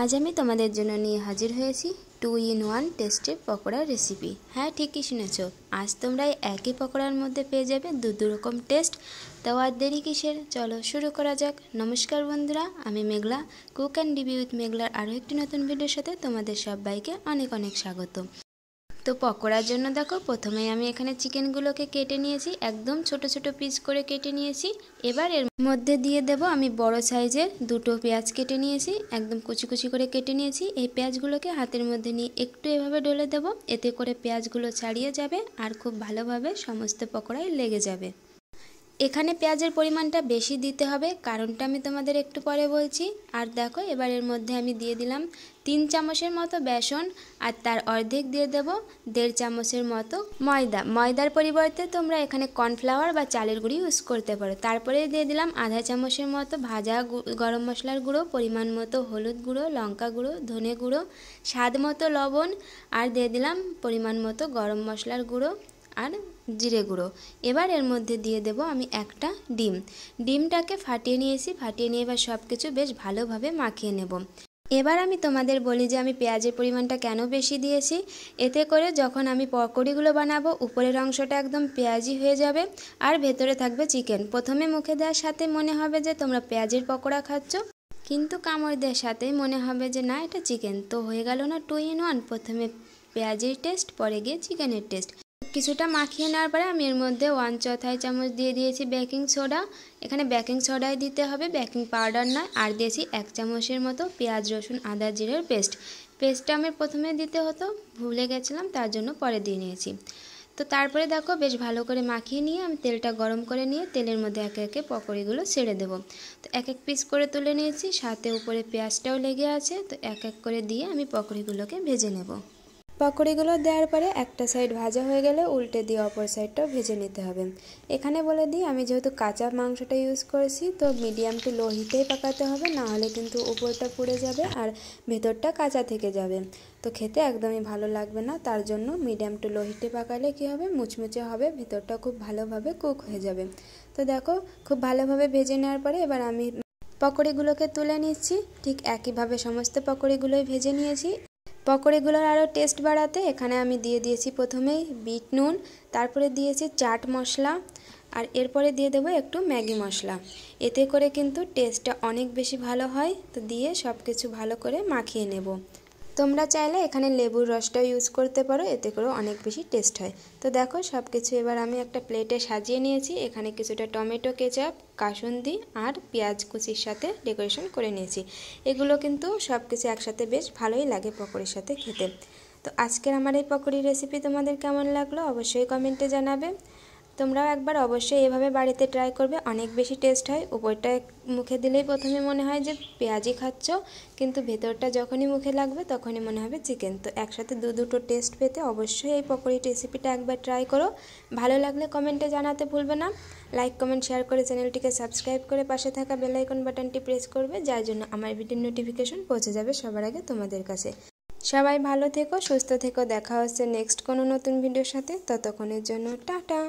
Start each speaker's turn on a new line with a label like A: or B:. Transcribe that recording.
A: आज আমি তোমাদের জন্য নিয়ে হাজির হয়েছি 2-in-1 টেস্টি পকোড়া রেসিপি। হ্যাঁ, ঠিকই শুনেছো, আজ তোমরা একই পকোড়ার মধ্যে পেয়ে যাবে দু রকম টেস্ট। তো আর দেরি কিসের, চলো শুরু করা যাক। নমস্কার বন্ধুরা, আমি মেঘলা, কুক অ্যান্ড ডিবি উইথ মেঘলার আরও একটি নতুন ভিডিওর সাথে তোমাদের সবাইকে অনেক অনেক স্বাগত। তো পকোড়ার জন্য দেখো, প্রথমেই আমি এখানে চিকেনগুলোকে কেটে নিয়েছি, একদম ছোট ছোট পিস করে কেটে নিয়েছি। এবার এর মধ্যে দিয়ে দেব আমি বড় সাইজের দুটো পেঁয়াজ কেটে নিয়েছি, একদম কুচি কুচি করে কেটে নিয়েছি। এই পেঁয়াজগুলোকে হাতের মধ্যে নিয়ে একটু এভাবে ডলে দেব, এতে করে পেঁয়াজগুলো ছাড়িয়ে যাবে আর খুব ভালোভাবে সমস্ত পকোড়ায় লেগে যাবে। এখানে পেঁয়াজের পরিমাণটা বেশি দিতে হবে, কারণটা আমি তোমাদের একটু পরে বলছি। আর দেখো, এবার এর মধ্যে আমি দিয়ে দিলাম 3 চামচের মতো বেসন, আর তার অর্ধেক দিয়ে দেব 1.5 চামচের মতো ময়দা। ময়দার পরিবর্তে তোমরা এখানে কর্নফ্লাওয়ার বা চালের গুঁড়ি ইউজ করতে পারো। তারপরে দিয়ে দিলাম আধা চামচের মতো ভাজা গরম মশলার গুঁড়ো, পরিমাণ মতো হলুদ গুঁড়ো, লঙ্কা গুঁড়ো, ধনে গুঁড়ো, স্বাদ মতো লবণ, আর দিয়ে দিলাম পরিমাণ মতো গরম মশলার গুঁড়ো আর জিরে গুঁড়ো। এবার এর মধ্যে দিয়ে দেব আমি একটা ডিমটাকে ফাটিয়ে নিয়েছি। ফাটিয়ে নিয়ে এবার সব কিছু বেশ ভালোভাবে মাখিয়ে নেব। এবার আমি তোমাদের বলি যে আমি পেঁয়াজের পরিমাণটা কেন বেশি দিয়েছি। এতে করে যখন আমি পকোড়িগুলো বানাবো, উপরের অংশটা একদম পেঁয়াজি হয়ে যাবে আর ভেতরে থাকবে চিকেন। প্রথমে মুখে দেওয়ার সাথে মনে হবে যে তোমরা পেঁয়াজের পকোড়া খাচ্ছ, কিন্তু কামড় দেওয়ার সাথেই মনে হবে যে না, এটা চিকেন। তো হয়ে গেল না 2-in-1, প্রথমে পেঁয়াজের টেস্ট, পরে গিয়ে চিকেনের টেস্ট। কিছুটা মাখিয়ে নেওয়ার পরে আমি এর মধ্যে 1/4 চামচ দিয়ে দিয়েছি বেকিং সোডা। এখানে বেকিং সোডাই দিতে হবে, বেকিং পাউডার নয়। আর দিয়েছি 1 চামচের মতো পেঁয়াজ রসুন আদা জিরের পেস্টটা আমি প্রথমে দিতে হতো, ভুলে গেছিলাম, তার জন্য পরে দিয়ে নিয়েছি। তো তারপরে দেখো, বেশ ভালো করে মাখিয়ে নিয়ে আমি তেলটা গরম করে নিয়ে তেলের মধ্যে একে একে পকোড়িগুলো ছেড়ে দেবো। তো এক এক পিস করে তুলে নিয়েছি, সাথে উপরে পেঁয়াজটাও লেগে আছে। তো এক এক করে দিয়ে আমি পকোড়িগুলোকে ভেজে নেব। পকোড়িগুলো দেওয়ার পরে একটা সাইড ভাজা হয়ে গেলে উল্টে দিয়ে অপর সাইডটাও ভেজে নিতে হবে। এখানে বলে দিই, আমি যেহেতু কাঁচা মাংসটা ইউজ করেছি, তো মিডিয়াম টু লো হিটেই পাকাতে হবে, না হলে কিন্তু উপরটা পুড়ে যাবে আর ভেতরটা কাঁচা থেকে যাবে, তো খেতে একদমই ভালো লাগবে না। তার জন্য মিডিয়াম টু লো হিটে পাকালে কী হবে, মুচমুচে হবে, ভেতরটা খুব ভালোভাবে কুক হয়ে যাবে। তো দেখো, খুব ভালোভাবে ভেজে নেওয়ার পরে এবার আমি পকোড়িগুলোকে তুলে নিচ্ছি। ঠিক একইভাবে সমস্ত পকোড়িগুলোই ভেজে নিয়েছি। পকোড়িগুলোর আরও টেস্ট বাড়াতে এখানে আমি দিয়ে দিয়েছি প্রথমেই বিট নুন, তারপরে দিয়েছি চাট মশলা, আর এরপরে দিয়ে দেবো একটু ম্যাগি মশলা। এতে করে কিন্তু টেস্টটা অনেক বেশি ভালো হয়। তো দিয়ে সব কিছু ভালো করে মাখিয়ে নেব। তোমরা চাইলে এখানে লেবুর রসটাও ইউজ করতে পারো, এতে করেও অনেক বেশি টেস্ট হয়। তো দেখো, সব কিছু এবার আমি একটা প্লেটে সাজিয়ে নিয়েছি। এখানে কিছুটা টমেটো কেচাপ, কাসুন্দি আর পেঁয়াজ কুচির সাথে ডেকোরেশন করে নিয়েছি। এগুলো কিন্তু সব কিছু একসাথে বেশ ভালোই লাগে পকোড়ির সাথে খেতে। তো আজকের আমার এই পকোড়ি রেসিপি তোমাদের কেমন লাগলো অবশ্যই কমেন্টে জানাবে। তোমরাও একবার অবশ্যই এভাবে বাড়িতে ট্রাই করবে, অনেক বেশি টেস্ট হয়। উপরটা মুখে দিলেই প্রথমে মনে হয় যে পেঁয়াজি খাচ্ছ, কিন্তু ভেতরটা যখনই মুখে লাগবে তখনই মনে হবে চিকেন। তো একসাথে দুটো টেস্ট পেতে অবশ্যই এই পকোড়ি রেসিপিটা একবার ট্রাই করো। ভালো লাগলে কমেন্টে জানাতে ভুলবে না। লাইক কমেন্ট শেয়ার করে চ্যানেলটিকে সাবস্ক্রাইব করে পাশে থাকা বেল আইকন বাটনটি প্রেস করবে, যার জন্য আমার ভিডিওর নোটিফিকেশন পৌঁছে যাবে সবার আগে তোমাদের কাছে। সবাই ভালো থেকো, সুস্থ থেকো। দেখা হচ্ছে নেক্সট কোনো নতুন ভিডিওর সাথে। ততক্ষণের জন্য টাটা।